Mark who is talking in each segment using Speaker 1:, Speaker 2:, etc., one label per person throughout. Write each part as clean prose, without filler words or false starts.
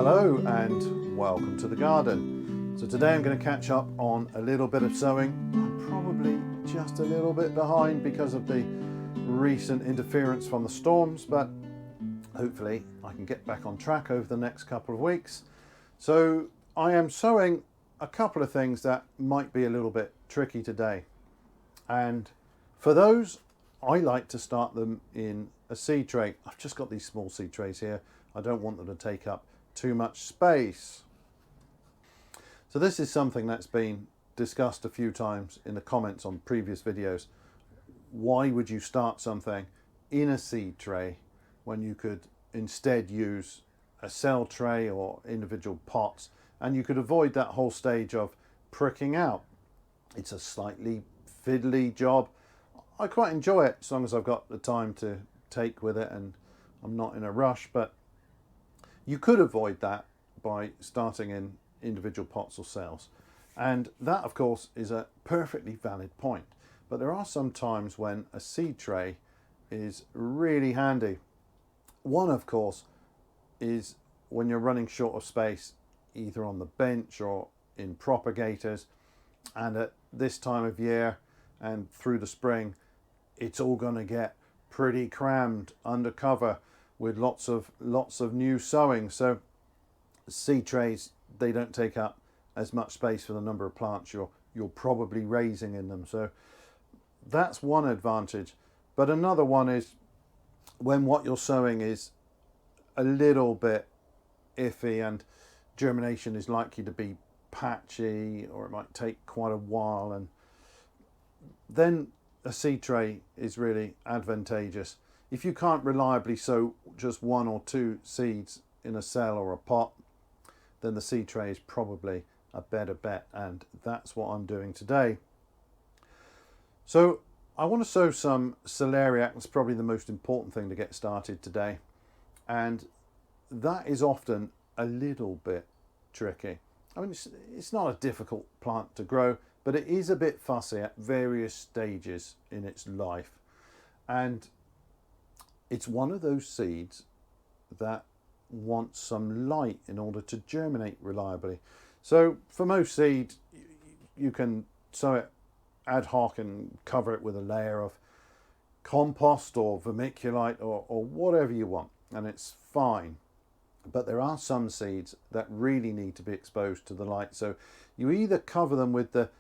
Speaker 1: Hello and welcome to the garden. So today I'm going to catch up on a little bit of sowing. I'm probably just a little bit behind because of the recent interference from the storms, but hopefully I can get back on track over the next couple of weeks. So I am sowing a couple of things that might be a little bit tricky today. And for those, I like to start them in a seed tray. I've just got these small seed trays here. I don't want them to take up too much space. So this is something that's been discussed a few times in the comments on previous videos. Why would you start something in a seed tray when you could instead use a cell tray or individual pots, and you could avoid that whole stage of pricking out? It's a slightly fiddly job. I quite enjoy it as long as I've got the time to take with it and I'm not in a rush, but you could avoid that by starting in individual pots or cells. And that, of course, is a perfectly valid point. But there are some times when a seed tray is really handy. One, of course, is when you're running short of space, either on the bench or in propagators. And at this time of year and through the spring, it's all going to get pretty crammed under cover with lots of new sowing. So seed trays, they don't take up as much space for the number of plants you're probably raising in them. So that's one advantage. But another one is when what you're sowing is a little bit iffy and germination is likely to be patchy, or it might take quite a while, and then a seed tray is really advantageous. If you can't reliably sow just one or two seeds in a cell or a pot, then the seed tray is probably a better bet, and that's what I'm doing today. So I want to sow some celeriac. That's probably the most important thing to get started today, and that is often a little bit tricky. I mean, it's not a difficult plant to grow, but it is a bit fussy at various stages in its life. And it's one of those seeds that wants some light in order to germinate reliably. So for most seed, you can sow it ad hoc and cover it with a layer of compost or vermiculite or whatever you want, and it's fine. But there are some seeds that really need to be exposed to the light. So you either cover them with the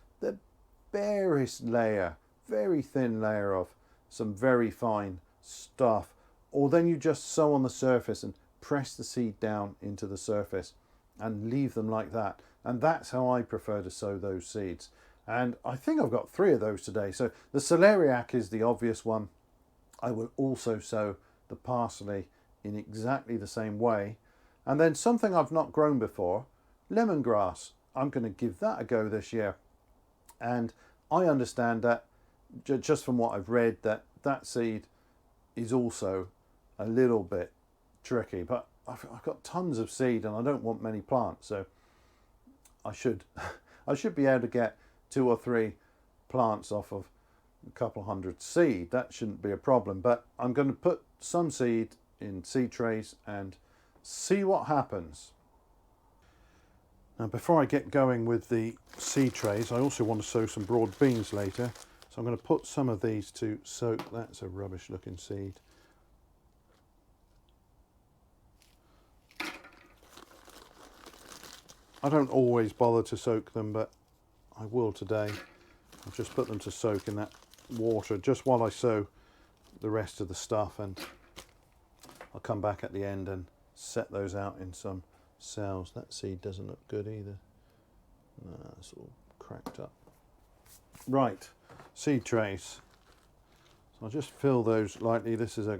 Speaker 1: barest layer, very thin layer of some very fine stuff, or then you just sow on the surface and press the seed down into the surface and leave them like that. And that's how I prefer to sow those seeds. And I think I've got 3 of those today. So the celeriac is the obvious one. I will also sow the parsley in exactly the same way. And then something I've not grown before, lemongrass. I'm going to give that a go this year. And I understand that, just from what I've read, that seed is also a little bit tricky. But I've got tons of seed and I don't want many plants. So I should be able to get 2 or 3 plants off of a couple hundred seed. That shouldn't be a problem. But I'm going to put some seed in seed trays and see what happens. Now, before I get going with the seed trays, I also want to sow some broad beans later. So I'm going to put some of these to soak. That's a rubbish looking seed. I don't always bother to soak them, but I will today. I'll just put them to soak in that water just while I sow the rest of the stuff, and I'll come back at the end and set those out in some cells. That seed doesn't look good either. No, it's all cracked up. Right, seed trays. So I'll just fill those lightly. This is a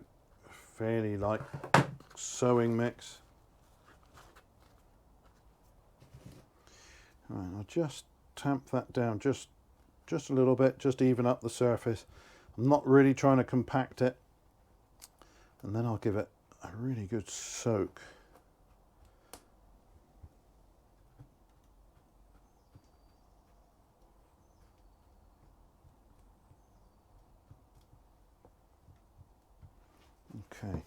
Speaker 1: fairly light sowing mix. Right, I'll just tamp that down just a little bit, just even up the surface. I'm not really trying to compact it. And then I'll give it a really good soak. Okay.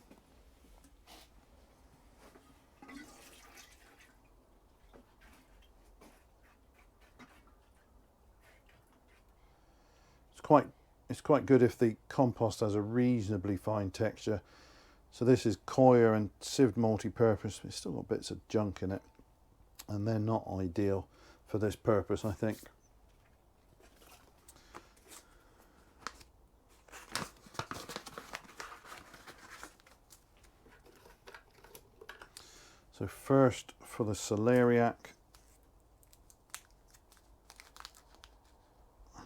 Speaker 1: quite good if the compost has a reasonably fine texture. So this is coir and sieved multi-purpose. It's still got bits of junk in it, and they're not ideal for this purpose, I think. So first for the Celeriac,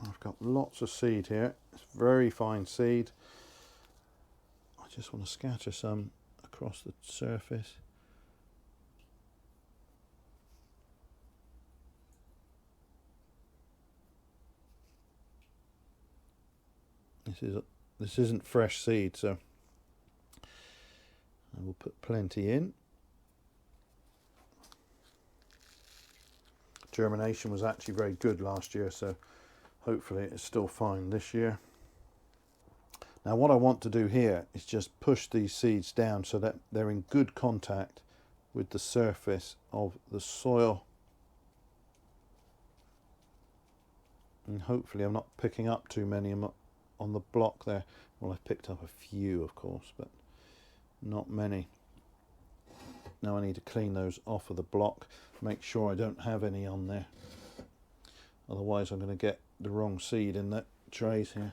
Speaker 1: I've got lots of seed here. It's very fine seed. I just want to scatter some across the surface. This isn't fresh seed, so I will put plenty in. Germination was actually very good last year, so hopefully it's still fine this year. Now what I want to do here is just push these seeds down so that they're in good contact with the surface of the soil. And hopefully I'm not picking up too many on the block there. Well, I've picked up a few, of course, but not many. Now I need to clean those off of the block, make sure I don't have any on there. Otherwise I'm going to get the wrong seed in the trays here.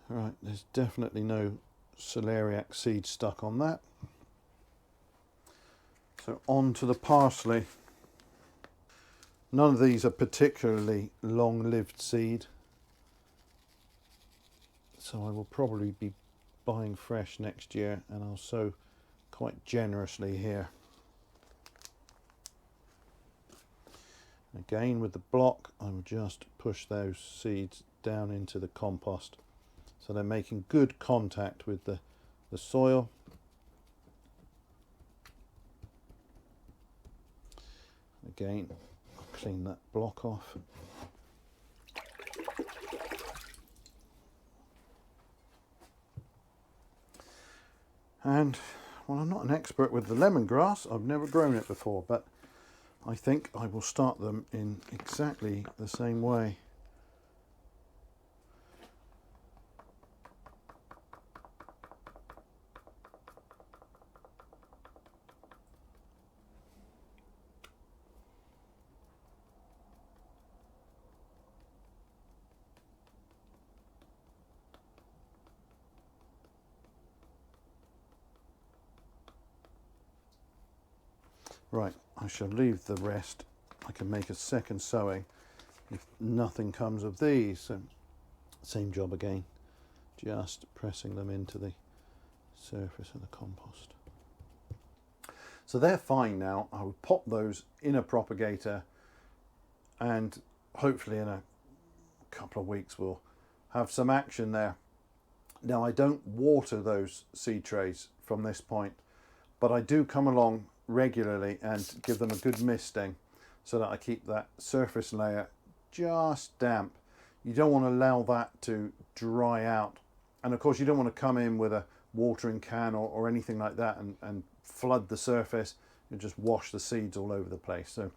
Speaker 1: Right, there's definitely no celeriac seed stuck on that. So on to the parsley. None of these are particularly long-lived seed, so I will probably be buying fresh next year, and I'll sow quite generously here. Again, with the block, I will just push those seeds down into the compost so they're making good contact with the soil. Again, I'll clean that block off. And, well, I'm not an expert with the lemongrass. I've never grown it before, but I think I will start them in exactly the same way. Right, I shall leave the rest. I can make a second sowing if nothing comes of these. So same job again, just pressing them into the surface of the compost. So they're fine now. I will pop those in a propagator, and hopefully in a couple of weeks we'll have some action there. Now I don't water those seed trays from this point, but I do come along regularly and give them a good misting so that I keep that surface layer just damp. You don't want to allow that to dry out, and of course you don't want to come in with a watering can or anything like that and flood the surface and just wash the seeds all over the place. So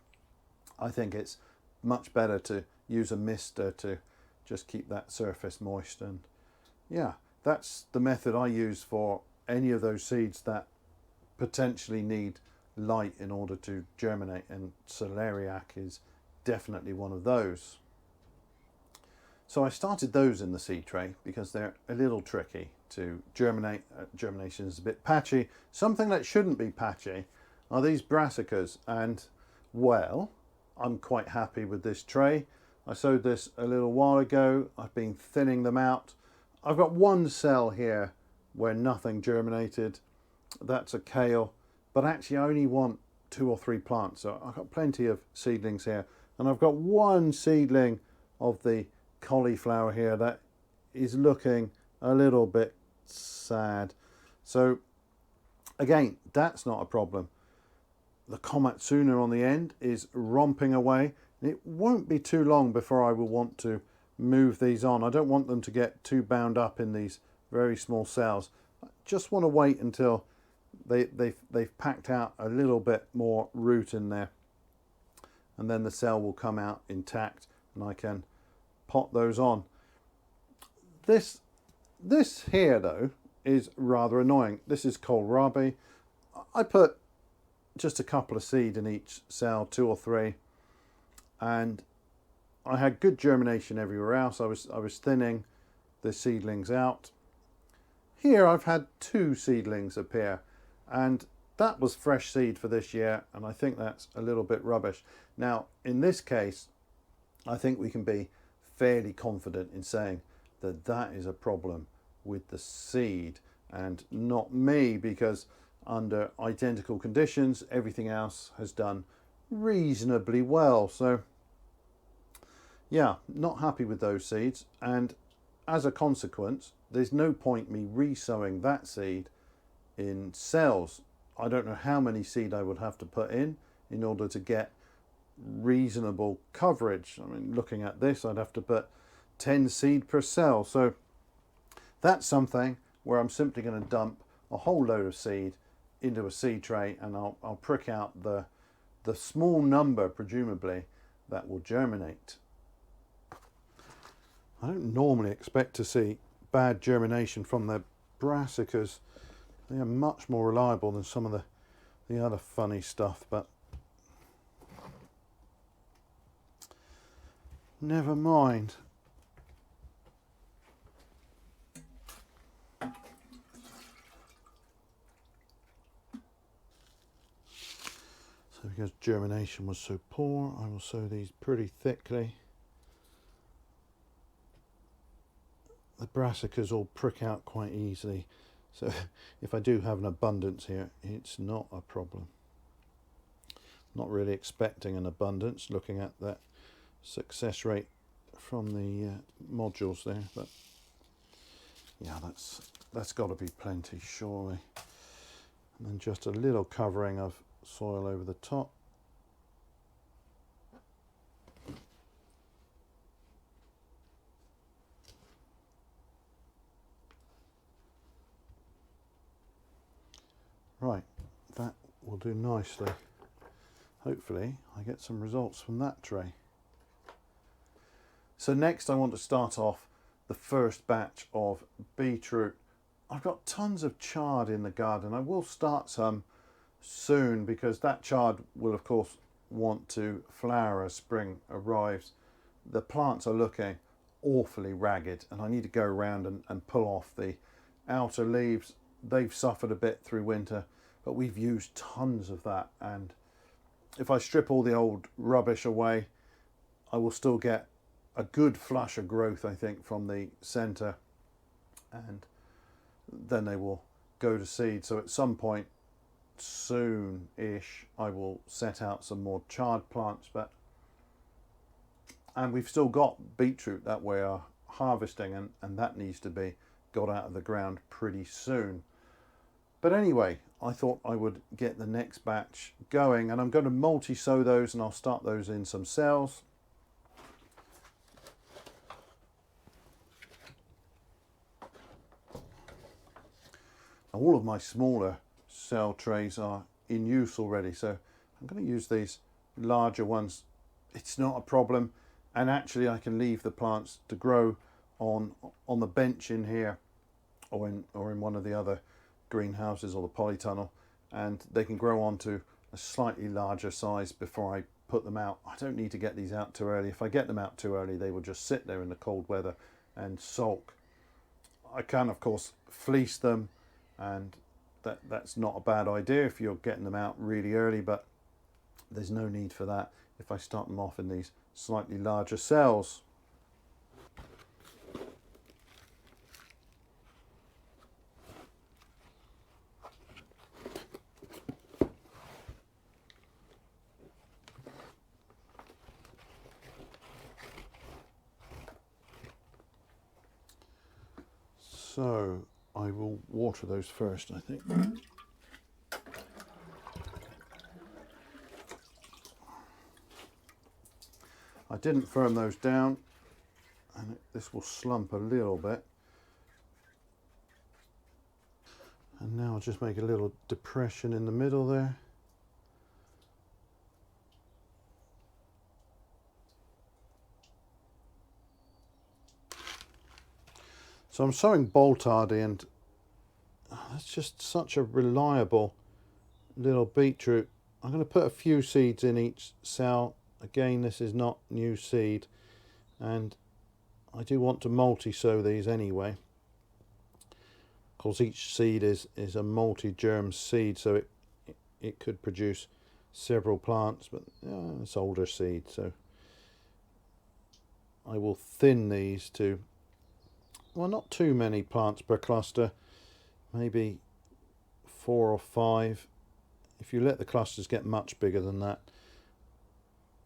Speaker 1: I think it's much better to use a mister to just keep that surface moist. And yeah, that's the method I use for any of those seeds that potentially need light in order to germinate, and celeriac is definitely one of those. So I started those in the seed tray because they're a little tricky to germinate. Germination is a bit patchy. Something that shouldn't be patchy are these brassicas, and well, I'm quite happy with this tray. I sowed this a little while ago. I've been thinning them out. I've got one cell here where nothing germinated. That's a kale. But actually I only want 2 or 3 plants, so I've got plenty of seedlings here. And I've got one seedling of the cauliflower here that is looking a little bit sad. So again, that's not a problem. The Komatsuna on the end is romping away. It won't be too long before I will want to move these on. I don't want them to get too bound up in these very small cells. I just want to wait until they've packed out a little bit more root in there, and then the cell will come out intact and I can pot those on. This here though is rather annoying. This is Kohlrabi. I put just a couple of seed in each cell, 2 or 3, and I had good germination everywhere else. I was thinning the seedlings out. Here I've had 2 seedlings appear, and that was fresh seed for this year, and I think that's a little bit rubbish. Now in this case I think we can be fairly confident in saying that that is a problem with the seed and not me, because under identical conditions everything else has done reasonably well. So yeah, not happy with those seeds, and as a consequence there's no point me re-sowing that seed in cells. I don't know how many seed I would have to put in order to get reasonable coverage. I mean, looking at this, I'd have to put 10 seed per cell. So that's something where I'm simply going to dump a whole load of seed into a seed tray, and I'll prick out the small number, presumably, that will germinate. I don't normally expect to see bad germination from the brassicas. They are much more reliable than some of the other funny stuff, but never mind. So because germination was so poor, I will sow these pretty thickly. The brassicas all prick out quite easily, so if I do have an abundance here, it's not a problem. Not really expecting an abundance looking at that success rate from the modules there, but yeah, that's got to be plenty surely. And then just a little covering of soil over the top. Right, that will do nicely. Hopefully I get some results from that tray. So next I want to start off the first batch of beetroot. I've got tons of chard in the garden. I will start some soon because that chard will of course want to flower as spring arrives. The plants are looking awfully ragged and I need to go around and pull off the outer leaves. They've suffered a bit through winter, but we've used tons of that, and if I strip all the old rubbish away, I will still get a good flush of growth, I think, from the centre, and then they will go to seed. So at some point soon-ish I will set out some more chard plants, and we've still got beetroot that we are harvesting, and that needs to be got out of the ground pretty soon. But anyway, I thought I would get the next batch going, and I'm going to multi-sow those, and I'll start those in some cells. Now, all of my smaller cell trays are in use already, so I'm going to use these larger ones. It's not a problem, and actually I can leave the plants to grow on the bench in here, or in one of the other greenhouses or the polytunnel, and they can grow onto a slightly larger size before I put them out. I don't need to get these out too early. If I get them out too early, they will just sit there in the cold weather and sulk. I can of course fleece them, and that's not a bad idea if you're getting them out really early, but there's no need for that if I start them off in these slightly larger cells. So I will water those first, I think. I didn't firm those down, and this will slump a little bit. And now I'll just make a little depression in the middle there. So I'm sowing Boltardy, and it's just such a reliable little beetroot. I'm going to put a few seeds in each cell. Again, this is not new seed, and I do want to multi-sow these anyway. Of course, each seed is a multi-germ seed, so it could produce several plants, but it's older seed, so I will thin these to, well, not too many plants per cluster, maybe 4 or 5. If you let the clusters get much bigger than that,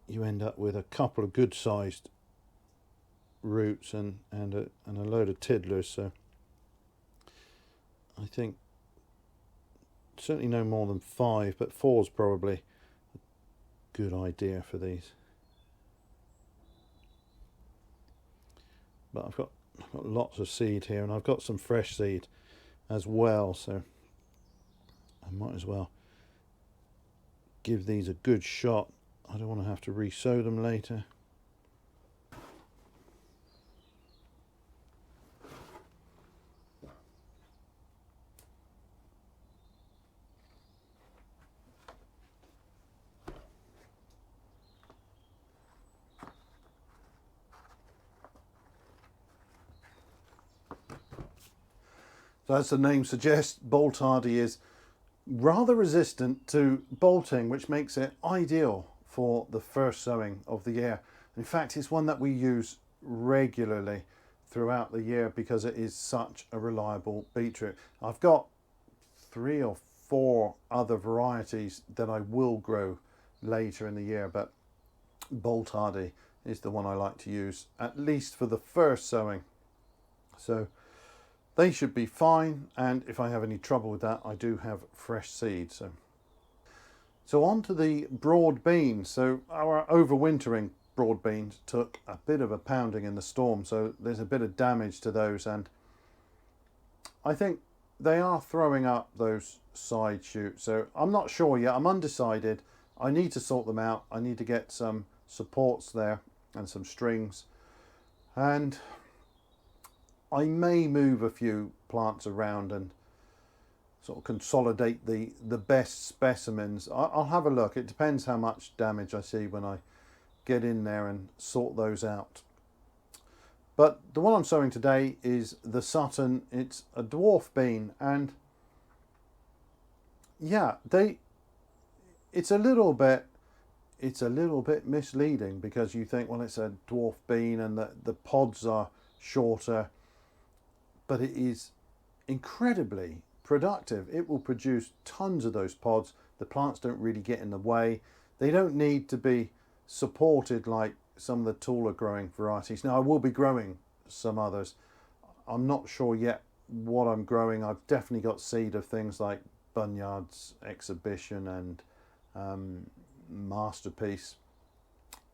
Speaker 1: you end up with a couple of good sized roots and a load of tiddlers. So I think certainly no more than 5, but 4 is probably a good idea for these. But I've got lots of seed here, and I've got some fresh seed as well, so I might as well give these a good shot. I don't want to have to re-sow them later. So as the name suggests, Boltardy is rather resistant to bolting, which makes it ideal for the first sowing of the year. In fact, it's one that we use regularly throughout the year because it is such a reliable beetroot. I've got 3 or 4 other varieties that I will grow later in the year, but Boltardy is the one I like to use, at least for the first sowing. So they should be fine, and if I have any trouble with that, I do have fresh seed. So on to the broad beans. So our overwintering broad beans took a bit of a pounding in the storm, so there's a bit of damage to those, and I think they are throwing up those side shoots. So I'm not sure yet, I'm undecided. I need to sort them out. I need to get some supports there and some strings, and I may move a few plants around and sort of consolidate the best specimens. I'll have a look. It depends how much damage I see when I get in there and sort those out. But the one I'm sowing today is the Sutton. It's a dwarf bean, and yeah, it's a little bit misleading because you think, well, it's a dwarf bean and the pods are shorter, but it is incredibly productive. It will produce tons of those pods. The plants don't really get in the way. They don't need to be supported like some of the taller growing varieties. Now, I will be growing some others. I'm not sure yet what I'm growing. I've definitely got seed of things like Bunyard's Exhibition and Masterpiece.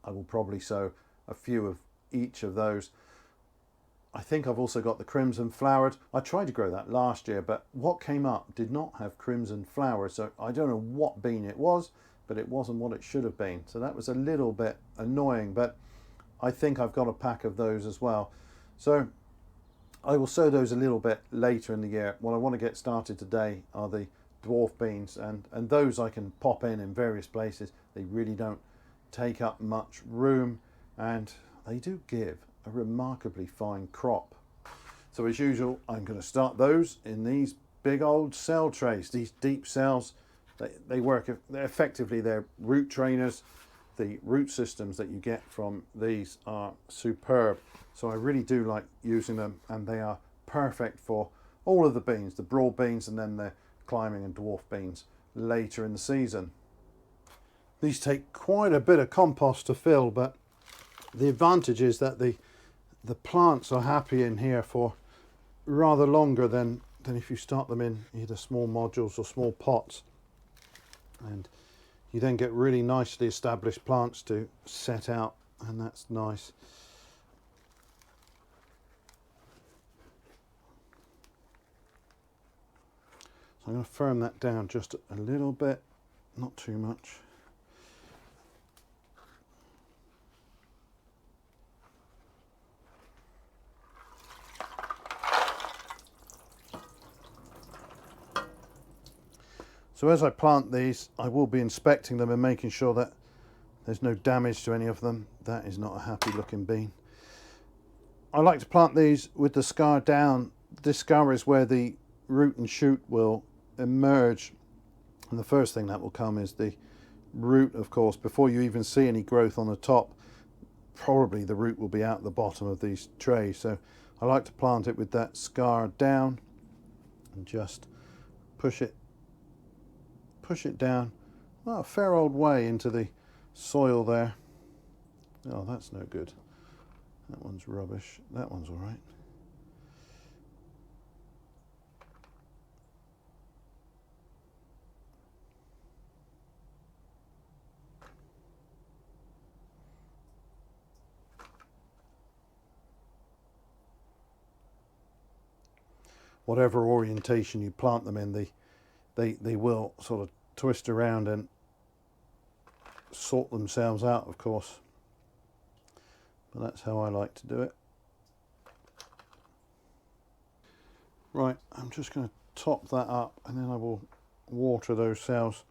Speaker 1: I will probably sow a few of each of those. I think I've also got the crimson flowered. I tried to grow that last year, but what came up did not have crimson flowers, so I don't know what bean it was, but it wasn't what it should have been. So that was a little bit annoying, but I think I've got a pack of those as well. So I will sow those a little bit later in the year. What I want to get started today are the dwarf beans, and those I can pop in various places. They really don't take up much room, and they do give a remarkably fine crop. So as usual, I'm going to start those in these big old cell trays. These deep cells, they work, they're root trainers. The root systems that you get from these are superb. So I really do like using them, and they are perfect for all of the beans, the broad beans and then the climbing and dwarf beans later in the season. These take quite a bit of compost to fill, but the advantage is that the plants are happy in here for rather longer than if you start them in either small modules or small pots, and you then get really nicely established plants to set out, and that's nice. So I'm going to firm that down just a little bit, not too much. So as I plant these, I will be inspecting them and making sure that there's no damage to any of them. That is not a happy looking bean. I like to plant these with the scar down. This scar is where the root and shoot will emerge, and the first thing that will come is the root, of course. Before you even see any growth on the top, probably the root will be out the bottom of these trays. So I like to plant it with that scar down and just push it down, well, a fair old way into the soil there. Oh, that's no good. That one's rubbish. That one's all right. Whatever orientation you plant them in, they will sort of twist around and sort themselves out, of course. But that's how I like to do it. Right, I'm just going to top that up and then I will water those cells.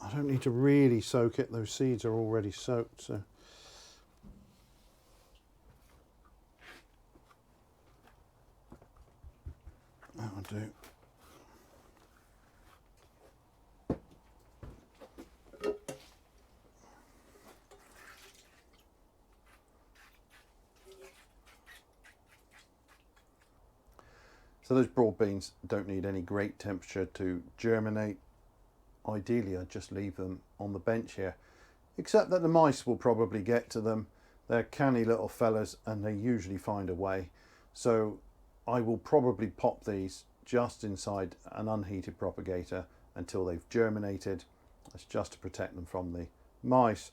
Speaker 1: I don't need to really soak it, those seeds are already soaked, so that will do. So those broad beans don't need any great temperature to germinate. Ideally, I'd just leave them on the bench here, except that the mice will probably get to them. They're canny little fellas and they usually find a way. So I will probably pop these just inside an unheated propagator until they've germinated. That's just to protect them from the mice.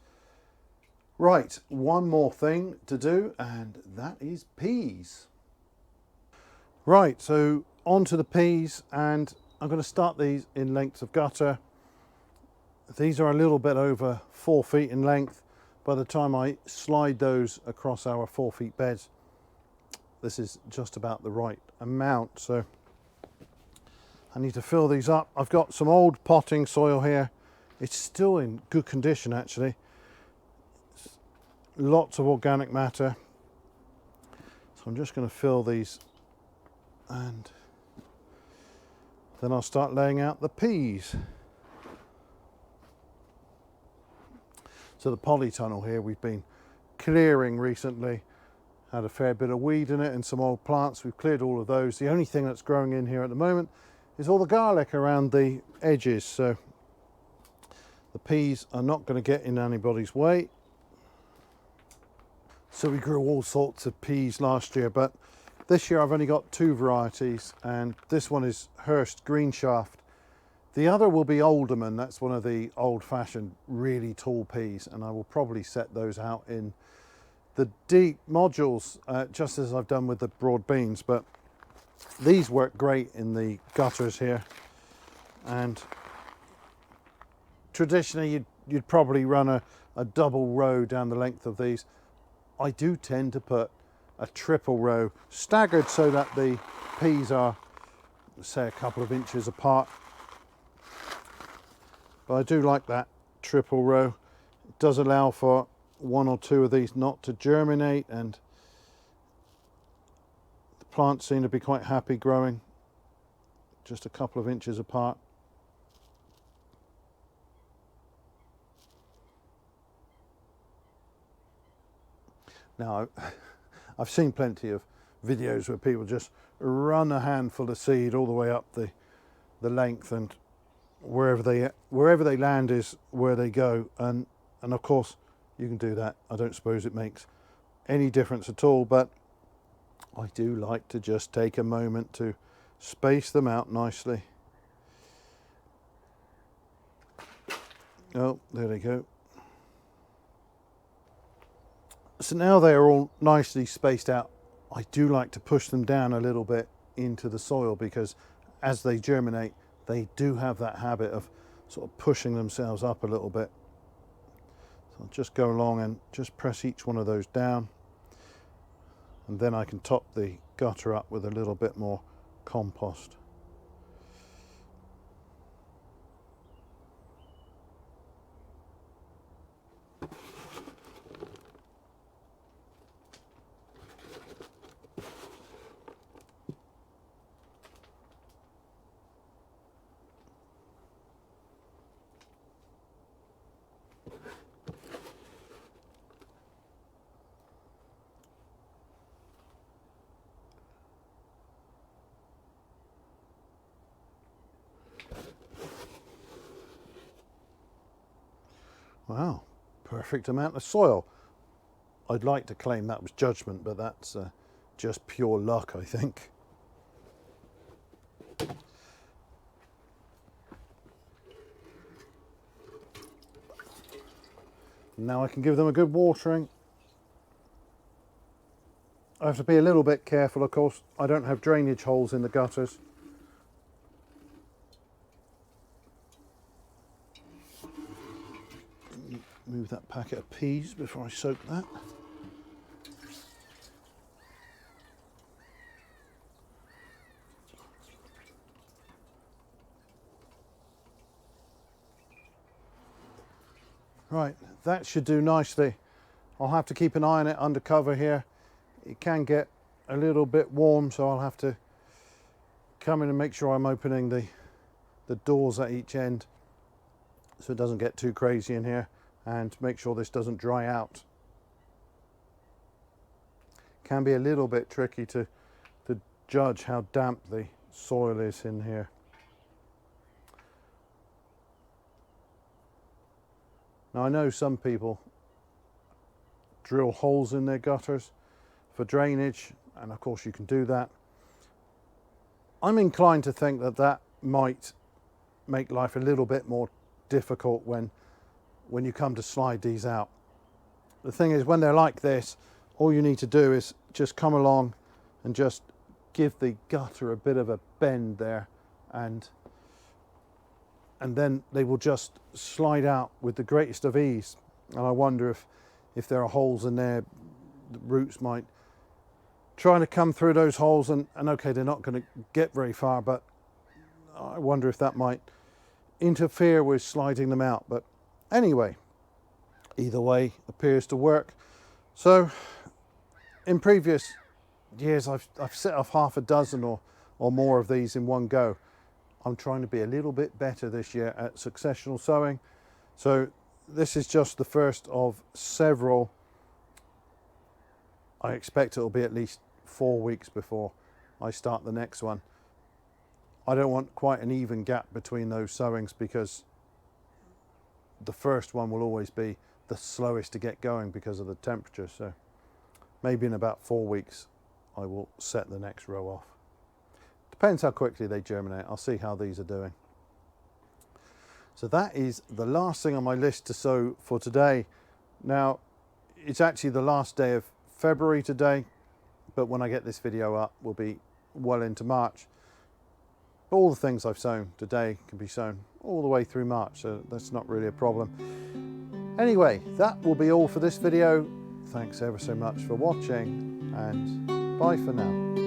Speaker 1: Right, one more thing to do, and that is peas. Right, so on to the peas, and I'm going to start these in lengths of gutter. These are a little bit over 4 feet in length. By the time I slide those across our 4 feet beds, this is just about the right amount. So I need to fill these up. I've got some old potting soil here. It's still in good condition, actually. Lots of organic matter. So I'm just going to fill these, and then I'll start laying out the peas. So the polytunnel here we've been clearing recently, had a fair bit of weed in it and some old plants. We've cleared all of those. The only thing that's growing in here at the moment is all the garlic around the edges, so the peas are not going to get in anybody's way. So we grew all sorts of peas last year, but this year I've only got 2 varieties, and this one is Hurst Greenshaft. The other will be Alderman. That's one of the old-fashioned, really tall peas, and I will probably set those out in the deep modules, just as I've done with the broad beans. But these work great in the gutters here, and traditionally you'd probably run a double row down the length of these. I do tend to put a triple row staggered so that the peas are, say, a couple of inches apart. But I do like that triple row. It does allow for 1 or 2 of these not to germinate, and the plants seem to be quite happy growing just a couple of inches apart. Now, I've seen plenty of videos where people just run a handful of seed all the way up the length, and wherever they land is where they go, and of course you can do that. I don't suppose it makes any difference at all, but I do like to just take a moment to space them out nicely. Oh, there they go. So now they are all nicely spaced out. I do like to push them down a little bit into the soil, because as they germinate, they do have that habit of sort of pushing themselves up a little bit. So I'll just go along and just press each one of those down, and then I can top the gutter up with a little bit more compost. Wow, perfect amount of soil. I'd like to claim that was judgment, but that's just pure luck, I think. Now I can give them a good watering. I have to be a little bit careful, of course. I don't have drainage holes in the gutters. Move that packet of peas before I soak that. Right, that should do nicely. I'll have to keep an eye on it under cover here. It can get a little bit warm, so I'll have to come in and make sure I'm opening the doors at each end so it doesn't get too crazy in here, and make sure this doesn't dry out. Can be a little bit tricky to judge how damp the soil is in here. Now I know some people drill holes in their gutters for drainage, and of course you can do that. I'm inclined to think that that might make life a little bit more difficult when you come to slide these out. The thing is, when they're like this, all you need to do is just come along and just give the gutter a bit of a bend there, and then they will just slide out with the greatest of ease. And I wonder if there are holes in there, the roots might try to come through those holes, and okay, they're not going to get very far, but I wonder if that might interfere with sliding them out. But anyway, either way appears to work. So in previous years I've set off half a dozen or more of these in one go. I'm trying to be a little bit better this year at successional sowing. So this is just the first of several. I expect it'll be at least 4 weeks before I start the next one. I don't want quite an even gap between those sowings, because the first one will always be the slowest to get going because of the temperature. So maybe in about 4 weeks I will set the next row off. Depends how quickly they germinate. I'll see how these are doing. So that is the last thing on my list to sow for today. Now, it's actually the last day of February today, but when I get this video up, we'll be well into March. But all the things I've sown today can be sown all the way through March, so that's not really a problem. Anyway, that will be all for this video. Thanks ever so much for watching, and bye for now.